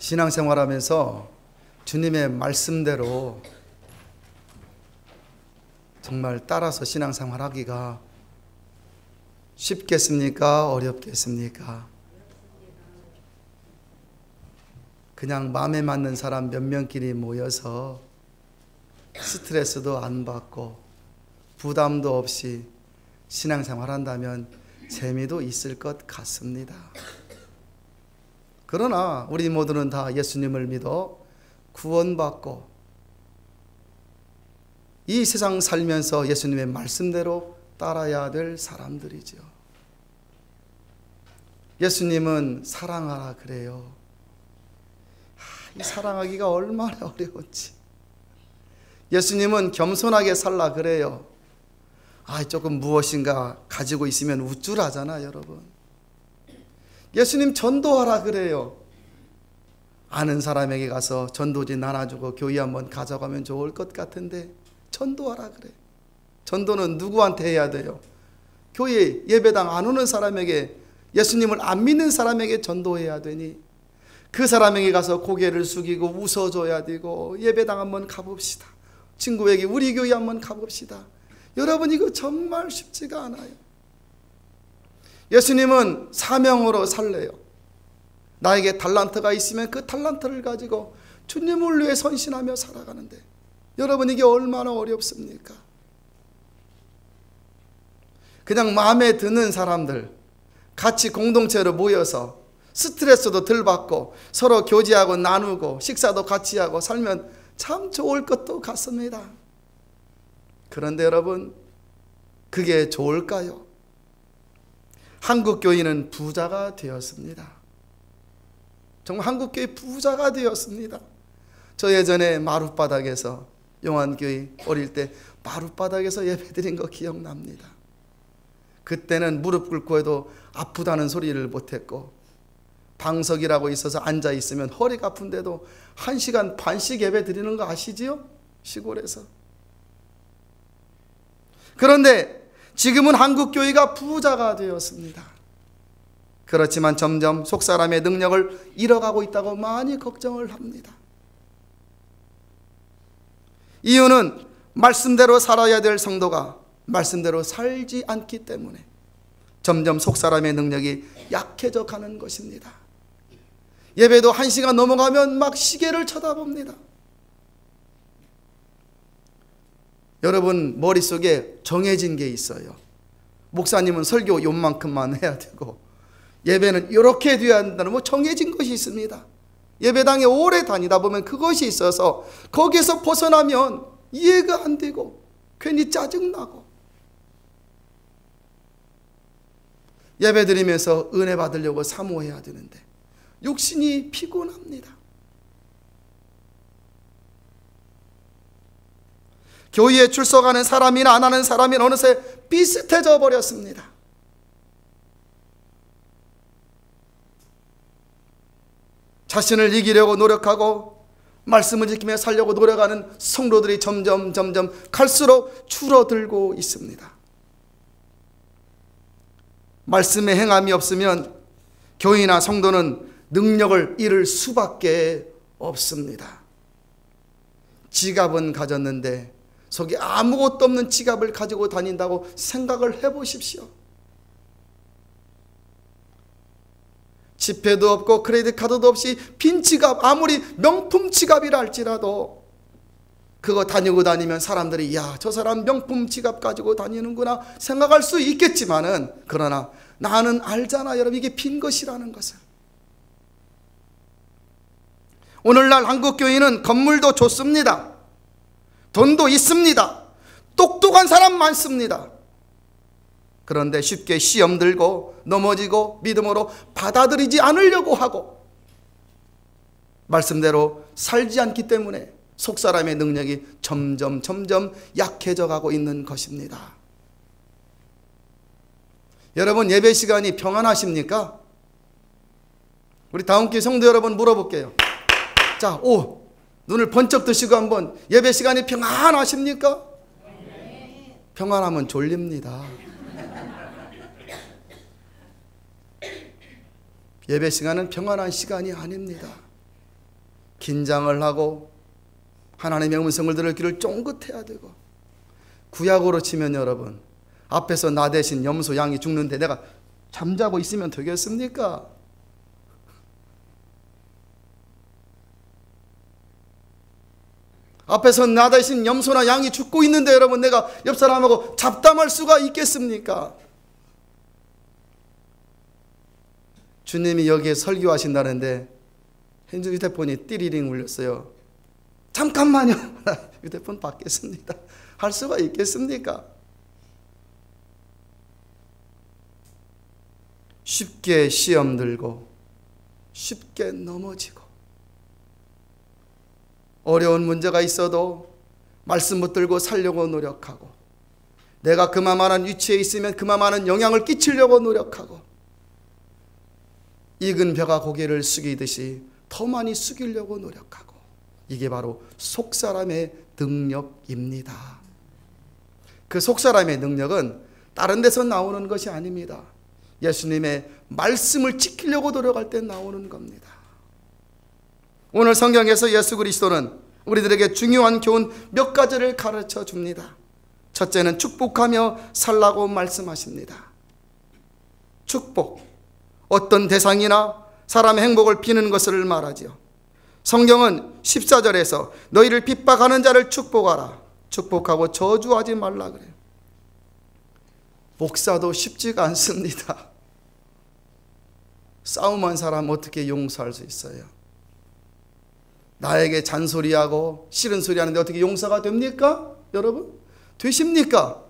신앙생활하면서 주님의 말씀대로 정말 따라서 신앙생활하기가 쉽겠습니까? 어렵겠습니까? 그냥 마음에 맞는 사람 몇 명끼리 모여서 스트레스도 안 받고 부담도 없이 신앙생활한다면 재미도 있을 것 같습니다. 그러나 우리 모두는 다 예수님을 믿어 구원받고 이 세상 살면서 예수님의 말씀대로 따라야 될 사람들이죠. 예수님은 사랑하라 그래요. 이 사랑하기가 얼마나 어려운지. 예수님은 겸손하게 살라 그래요. 조금 무엇인가 가지고 있으면 우쭐하잖아, 여러분. 예수님 전도하라 그래요. 아는 사람에게 가서 전도지 나눠주고 교회 한번 가져가면 좋을 것 같은데 전도하라 그래. 전도는 누구한테 해야 돼요? 교회 예배당 안 오는 사람에게, 예수님을 안 믿는 사람에게 전도해야 되니 그 사람에게 가서 고개를 숙이고 웃어줘야 되고, 예배당 한번 가봅시다. 친구에게 우리 교회 한번 가봅시다. 여러분, 이거 정말 쉽지가 않아요. 예수님은 사명으로 살래요. 나에게 달란트가 있으면 그 달란트를 가지고 주님을 위해 헌신하며 살아가는데, 여러분, 이게 얼마나 어렵습니까? 그냥 마음에 드는 사람들 같이 공동체로 모여서 스트레스도 덜 받고 서로 교제하고 나누고 식사도 같이 하고 살면 참 좋을 것도 같습니다. 그런데 여러분, 그게 좋을까요? 한국 교회는 부자가 되었습니다. 정말 한국 교회 부자가 되었습니다. 저 예전에 마룻바닥에서, 용환교회 어릴 때 마룻바닥에서 예배드린 거 기억납니다. 그때는 무릎 꿇고 해도 아프다는 소리를 못했고, 방석이라고 있어서 앉아 있으면 허리가 아픈데도 1시간 반씩 예배 드리는 거 아시지요? 시골에서. 그런데 지금은 한국 교회가 부자가 되었습니다. 그렇지만 점점 속사람의 능력을 잃어가고 있다고 많이 걱정을 합니다. 이유는 말씀대로 살아야 될 성도가 말씀대로 살지 않기 때문에 점점 속사람의 능력이 약해져 가는 것입니다. 예배도 1시간 넘어가면 막 시계를 쳐다봅니다. 여러분, 머릿속에 정해진 게 있어요. 목사님은 설교 요만큼만 해야 되고, 예배는 이렇게 돼야 한다는 정해진 것이 있습니다. 예배당에 오래 다니다 보면 그것이 있어서 거기에서 벗어나면 이해가 안 되고 괜히 짜증나고, 예배 드리면서 은혜 받으려고 사모해야 되는데 육신이 피곤합니다. 교회에 출석하는 사람이나 안 하는 사람이 어느새 비슷해져 버렸습니다. 자신을 이기려고 노력하고 말씀을 지키며 살려고 노력하는 성도들이 점점 갈수록 줄어들고 있습니다. 말씀에 행함이 없으면 교인이나 성도는 능력을 잃을 수밖에 없습니다. 지갑은 가졌는데 속에 아무것도 없는 지갑을 가지고 다닌다고 생각을 해보십시오. 지폐도 없고 크레딧 카드도 없이 빈 지갑, 아무리 명품 지갑이라 할지라도 그거 다니고 다니면 사람들이 야, 저 사람 명품 지갑 가지고 다니는구나 생각할 수 있겠지만은, 그러나 나는 알잖아, 여러분, 이게 빈 것이라는 것을. 오늘날 한국 교회는 건물도 좋습니다. 돈도 있습니다. 똑똑한 사람 많습니다. 그런데 쉽게 시험 들고 넘어지고 믿음으로 받아들이지 않으려고 하고 말씀대로 살지 않기 때문에 속사람의 능력이 점점 약해져 가고 있는 것입니다. 여러분, 예배 시간이 평안하십니까? 우리 다운교회 성도 여러분 물어볼게요. 자, 눈을 번쩍 뜨시고 한번, 예배 시간이 평안하십니까? 평안하면 졸립니다. 예배 시간은 평안한 시간이 아닙니다. 긴장을 하고 하나님의 음성을 들을 귀를 쫑긋해야 되고, 구약으로 치면 여러분, 앞에서 나 대신 염소 양이 죽는데 내가 잠자고 있으면 되겠습니까? 앞에서 나 대신 염소나 양이 죽고 있는데 여러분, 내가 옆 사람하고 잡담할 수가 있겠습니까? 주님이 여기에 설교하신다는데 휴대폰이 띠리링 울렸어요. 잠깐만요. 휴대폰 받겠습니다. 할 수가 있겠습니까? 쉽게 시험 들고 쉽게 넘어지고, 어려운 문제가 있어도 말씀 붙들고 살려고 노력하고, 내가 그만한 위치에 있으면 그만한 영향을 끼치려고 노력하고, 익은 벼가 고개를 숙이듯이 더 많이 숙이려고 노력하고, 이게 바로 속사람의 능력입니다. 그 속사람의 능력은 다른 데서 나오는 것이 아닙니다. 예수님의 말씀을 지키려고 노력할 때 나오는 겁니다. 오늘 성경에서 예수 그리스도는 우리들에게 중요한 교훈 몇 가지를 가르쳐 줍니다. 첫째는 축복하며 살라고 말씀하십니다. 축복, 어떤 대상이나 사람의 행복을 비는 것을 말하지요. 성경은 14절에서 너희를 핍박하는 자를 축복하라, 축복하고 저주하지 말라 그래요. 목사도 쉽지가 않습니다. 싸움한 사람 어떻게 용서할 수 있어요? 나에게 잔소리하고 싫은 소리 하는데 어떻게 용서가 됩니까? 여러분? 되십니까?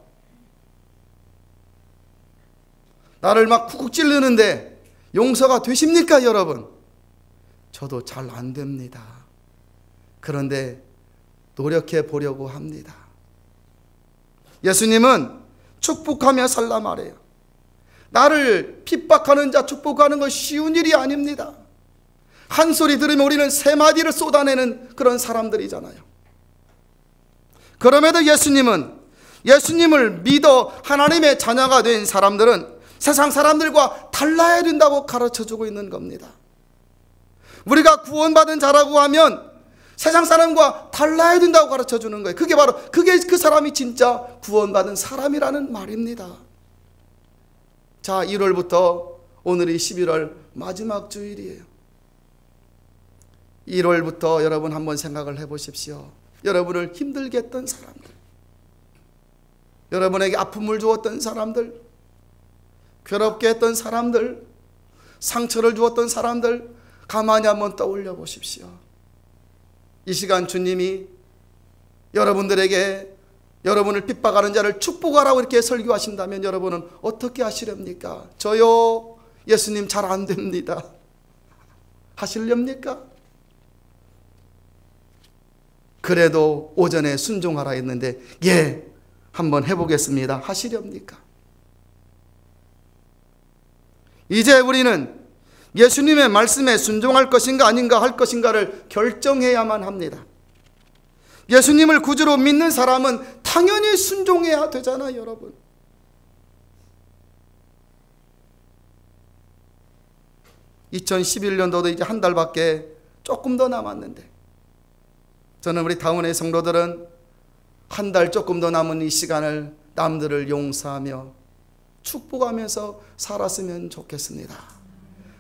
나를 막 쿡쿡 찌르는데 용서가 되십니까? 여러분? 저도 잘 안 됩니다. 그런데 노력해 보려고 합니다. 예수님은 축복하며 살라 말해요. 나를 핍박하는 자 축복하는 건 쉬운 일이 아닙니다. 한 소리 들으면 우리는 세 마디를 쏟아내는 그런 사람들이잖아요. 그럼에도 예수님을 믿어 하나님의 자녀가 된 사람들은 세상 사람들과 달라야 된다고 가르쳐주고 있는 겁니다. 우리가 구원받은 자라고 하면 세상 사람과 달라야 된다고 가르쳐주는 거예요. 그게 그 사람이 진짜 구원받은 사람이라는 말입니다. 자, 1월부터 오늘이 11월 마지막 주일이에요. 1월부터 여러분 한번 생각을 해보십시오. 여러분을 힘들게 했던 사람들, 여러분에게 아픔을 주었던 사람들, 괴롭게 했던 사람들, 상처를 주었던 사람들 가만히 한번 떠올려 보십시오. 이 시간 주님이 여러분들에게 여러분을 핍박하는 자를 축복하라고 이렇게 설교하신다면 여러분은 어떻게 하시렵니까? 저요, 예수님 잘 안 됩니다. 하시렵니까? 그래도 오전에 순종하라 했는데 예, 한번 해보겠습니다. 하시렵니까? 이제 우리는 예수님의 말씀에 순종할 것인가 아닌가 할 것인가를 결정해야만 합니다. 예수님을 구주로 믿는 사람은 당연히 순종해야 되잖아요, 여러분. (2011년도도) 이제 한 달밖에 조금 더 남았는데, 저는 우리 다운의 성도들은 한 달 조금 더 남은 이 시간을 남들을 용서하며 축복하면서 살았으면 좋겠습니다.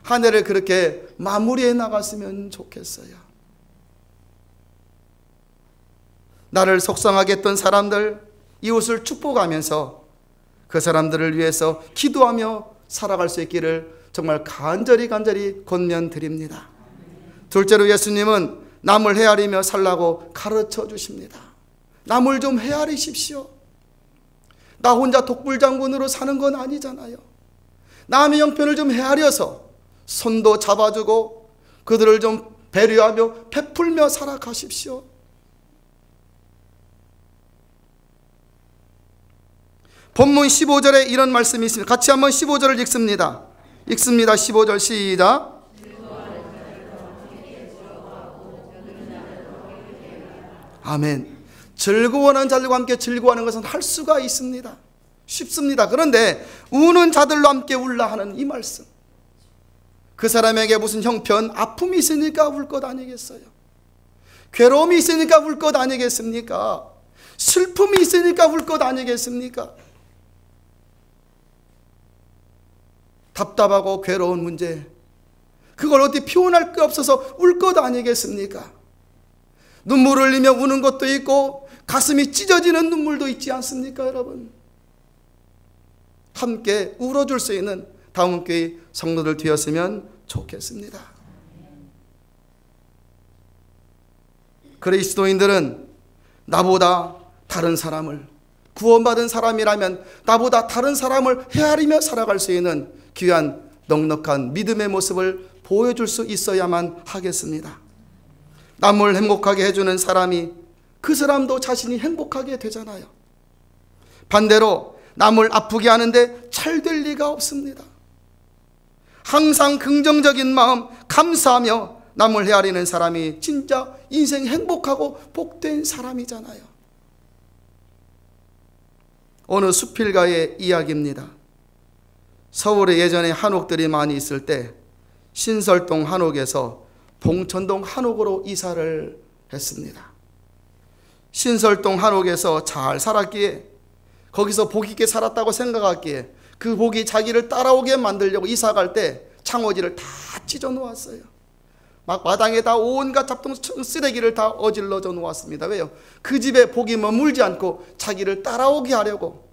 한 해를 그렇게 마무리해 나갔으면 좋겠어요. 나를 속상하게 했던 사람들, 이웃을 축복하면서 그 사람들을 위해서 기도하며 살아갈 수 있기를 정말 간절히 권면드립니다. 둘째로 예수님은 남을 헤아리며 살라고 가르쳐 주십니다. 남을 좀 헤아리십시오. 나 혼자 독불장군으로 사는 건 아니잖아요. 남의 형편을 좀 헤아려서 손도 잡아주고 그들을 좀 배려하며 베풀며 살아가십시오. 본문 15절에 이런 말씀이 있습니다. 같이 한번 15절을 읽습니다. 15절 시작. 아멘. 즐거워하는 자들과 함께 즐거워하는 것은 할 수가 있습니다. 쉽습니다. 그런데 우는 자들로 함께 울라 하는 이 말씀, 그 사람에게 무슨 형편, 아픔이 있으니까 울 것 아니겠어요? 괴로움이 있으니까 울 것 아니겠습니까? 슬픔이 있으니까 울 것 아니겠습니까? 답답하고 괴로운 문제, 그걸 어디 표현할 게 없어서 울 것 아니겠습니까? 눈물을 흘리며 우는 것도 있고 가슴이 찢어지는 눈물도 있지 않습니까, 여러분? 함께 울어줄 수 있는 다음 교회 성도들 되었으면 좋겠습니다. 그리스도인들은 나보다 다른 사람을, 구원받은 사람이라면 나보다 다른 사람을 헤아리며 살아갈 수 있는 귀한 넉넉한 믿음의 모습을 보여줄 수 있어야만 하겠습니다. 남을 행복하게 해주는 사람이 그 사람도 자신이 행복하게 되잖아요. 반대로 남을 아프게 하는데 잘 될 리가 없습니다. 항상 긍정적인 마음, 감사하며 남을 헤아리는 사람이 진짜 인생 행복하고 복된 사람이잖아요. 어느 수필가의 이야기입니다. 서울에 예전에 한옥들이 많이 있을 때 신설동 한옥에서 봉천동 한옥으로 이사를 했습니다. 신설동 한옥에서 잘 살았기에, 거기서 복 있게 살았다고 생각했기에 그 복이 자기를 따라오게 만들려고 이사 갈 때 창호지를 다 찢어 놓았어요. 막 마당에다 온갖 잡동 쓰레기를 다 어질러져 놓았습니다. 왜요? 그 집에 복이 머물지 않고 자기를 따라오게 하려고.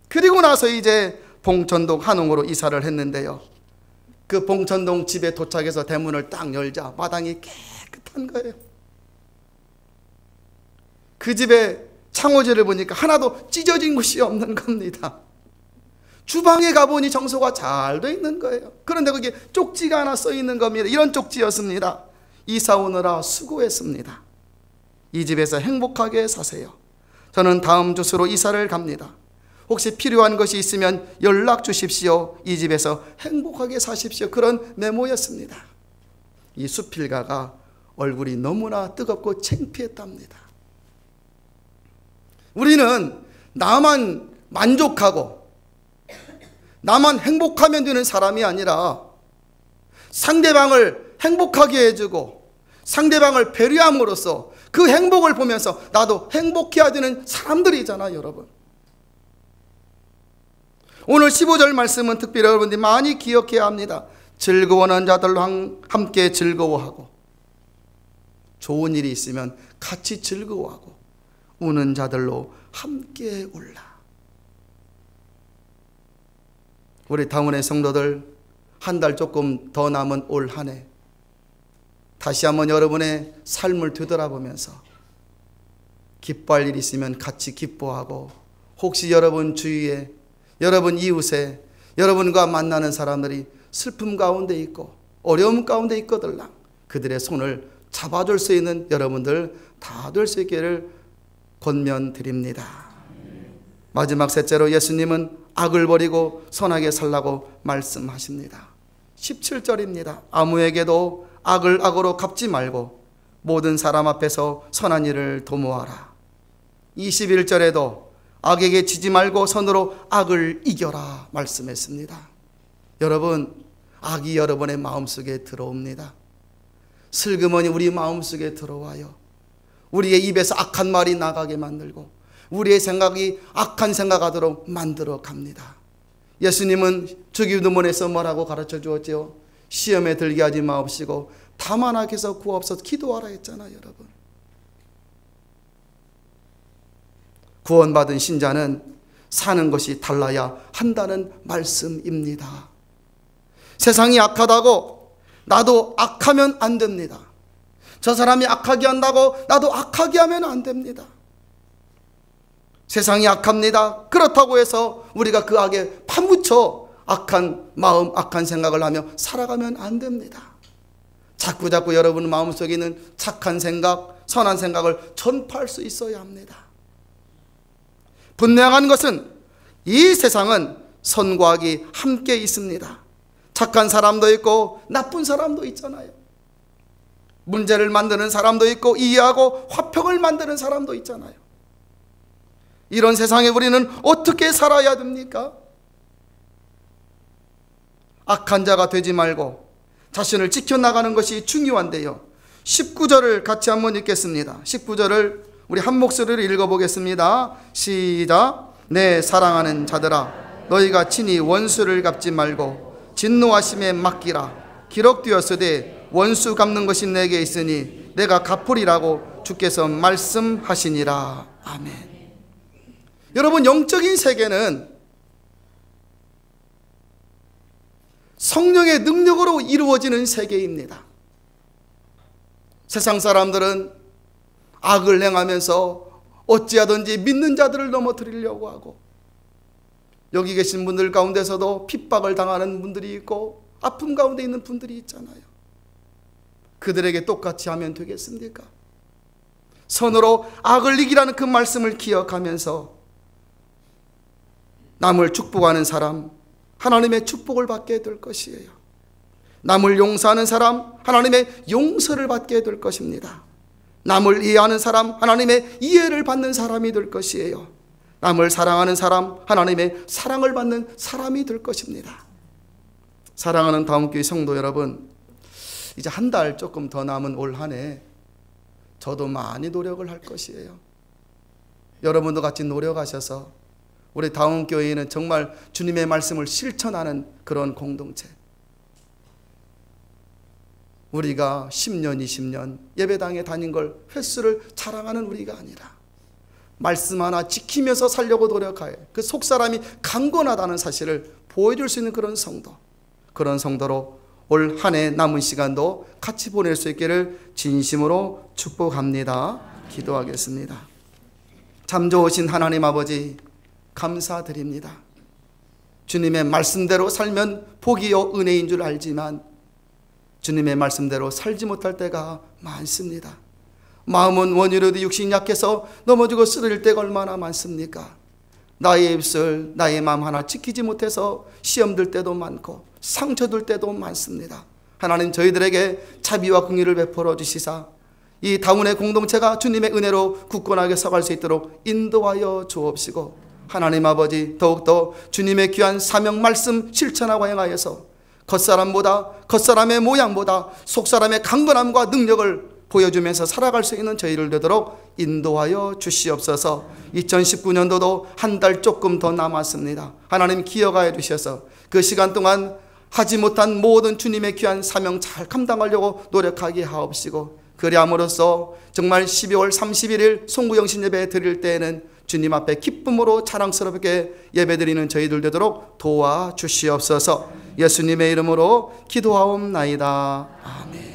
그리고 나서 이제 봉천동 한옥으로 이사를 했는데요, 그 봉천동 집에 도착해서 대문을 딱 열자 마당이 깨끗한 거예요. 그 집에 창호지를 보니까 하나도 찢어진 곳이 없는 겁니다. 주방에 가보니 청소가 잘 돼 있는 거예요. 그런데 거기에 쪽지가 하나 써 있는 겁니다. 이런 쪽지였습니다. 이사 오느라 수고했습니다. 이 집에서 행복하게 사세요. 저는 다음 주소로 이사를 갑니다. 혹시 필요한 것이 있으면 연락 주십시오. 이 집에서 행복하게 사십시오. 그런 메모였습니다. 이 수필가가 얼굴이 너무나 뜨겁고 창피했답니다. 우리는 나만 만족하고 나만 행복하면 되는 사람이 아니라 상대방을 행복하게 해주고 상대방을 배려함으로써 그 행복을 보면서 나도 행복해야 되는 사람들이잖아요, 여러분. 오늘 15절 말씀은 특별히 여러분들이 많이 기억해야 합니다. 즐거워하는 자들로 함께 즐거워하고, 좋은 일이 있으면 같이 즐거워하고, 우는 자들로 함께 울라. 우리 당원의 성도들, 한 달 조금 더 남은 올 한 해 다시 한번 여러분의 삶을 되돌아보면서 기뻐할 일이 있으면 같이 기뻐하고, 혹시 여러분 주위에, 여러분 이웃에, 여러분과 만나는 사람들이 슬픔 가운데 있고 어려움 가운데 있거들랑 그들의 손을 잡아줄 수 있는 여러분들 다 될 수 있기를 권면드립니다. 마지막 셋째로 예수님은 악을 버리고 선하게 살라고 말씀하십니다. 17절입니다. 아무에게도 악을 악으로 갚지 말고 모든 사람 앞에서 선한 일을 도모하라. 21절에도 악에게 지지 말고 선으로 악을 이겨라 말씀했습니다. 여러분, 악이 여러분의 마음속에 들어옵니다. 슬그머니 우리 마음속에 들어와요. 우리의 입에서 악한 말이 나가게 만들고 우리의 생각이 악한 생각하도록 만들어 갑니다. 예수님은 주기도문에서 뭐라고 가르쳐 주었죠? 시험에 들게 하지 마옵시고 다만 악에서 구하옵소서 기도하라 했잖아요, 여러분. 구원받은 신자는 사는 것이 달라야 한다는 말씀입니다. 세상이 악하다고 나도 악하면 안 됩니다. 저 사람이 악하게 한다고 나도 악하게 하면 안 됩니다. 세상이 악합니다. 그렇다고 해서 우리가 그 악에 파묻혀 악한 마음, 악한 생각을 하며 살아가면 안 됩니다. 자꾸 여러분 마음속에 있는 착한 생각, 선한 생각을 전파할 수 있어야 합니다. 분명한 것은 이 세상은 선과 악이 함께 있습니다. 착한 사람도 있고 나쁜 사람도 있잖아요. 문제를 만드는 사람도 있고 이해하고 화평을 만드는 사람도 있잖아요. 이런 세상에 우리는 어떻게 살아야 됩니까? 악한 자가 되지 말고 자신을 지켜나가는 것이 중요한데요, 19절을 같이 한번 읽겠습니다. 19절을 우리 한 목소리로 읽어보겠습니다. 시작. 내 사랑하는 자들아, 너희가 친히 원수를 갚지 말고 진노하심에 맡기라. 기록되었으되 원수 갚는 것이 내게 있으니 내가 갚으리라고 주께서 말씀하시니라. 아멘. 여러분, 영적인 세계는 성령의 능력으로 이루어지는 세계입니다. 세상 사람들은 악을 행하면서 어찌하든지 믿는 자들을 넘어뜨리려고 하고, 여기 계신 분들 가운데서도 핍박을 당하는 분들이 있고 아픔 가운데 있는 분들이 있잖아요. 그들에게 똑같이 하면 되겠습니까? 선으로 악을 이기라는 그 말씀을 기억하면서 남을 축복하는 사람, 하나님의 축복을 받게 될 것이에요. 남을 용서하는 사람, 하나님의 용서를 받게 될 것입니다. 남을 이해하는 사람, 하나님의 이해를 받는 사람이 될 것이에요. 남을 사랑하는 사람, 하나님의 사랑을 받는 사람이 될 것입니다. 사랑하는 다음교회 성도 여러분, 이제 한 달 조금 더 남은 올 한 해 저도 많이 노력을 할 것이에요. 여러분도 같이 노력하셔서 우리 다음교회는 정말 주님의 말씀을 실천하는 그런 공동체, 우리가 10년, 20년 예배당에 다닌 걸 횟수를 자랑하는 우리가 아니라 말씀 하나 지키면서 살려고 노력하여 그 속사람이 강건하다는 사실을 보여줄 수 있는 그런 성도, 그런 성도로 올 한 해 남은 시간도 같이 보낼 수 있기를 진심으로 축복합니다. 기도하겠습니다. 참 좋으신 하나님 아버지, 감사드립니다. 주님의 말씀대로 살면 복이요 은혜인 줄 알지만 주님의 말씀대로 살지 못할 때가 많습니다. 마음은 원이로도 육신이 약해서 넘어지고 쓰러질 때가 얼마나 많습니까? 나의 입술, 나의 마음 하나 지키지 못해서 시험 들 때도 많고 상처 줄 때도 많습니다. 하나님, 저희들에게 자비와 긍휼을 베풀어 주시사 이 다운의 공동체가 주님의 은혜로 굳건하게 서갈 수 있도록 인도하여 주옵시고, 하나님 아버지, 더욱더 주님의 귀한 사명 말씀 실천하고 행하여서 겉사람보다, 겉사람의 모양보다 속사람의 강건함과 능력을 보여주면서 살아갈 수 있는 저희를 되도록 인도하여 주시옵소서. 2019년도도 한 달 조금 더 남았습니다. 하나님, 기억하여 주셔서 그 시간 동안 하지 못한 모든 주님의 귀한 사명 잘 감당하려고 노력하게 하옵시고, 그리함으로써 정말 12월 31일 송구영신 예배 드릴 때에는 주님 앞에 기쁨으로 자랑스럽게 예배드리는 저희들 되도록 도와주시옵소서. 예수님의 이름으로 기도하옵나이다. 아멘.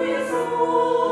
예수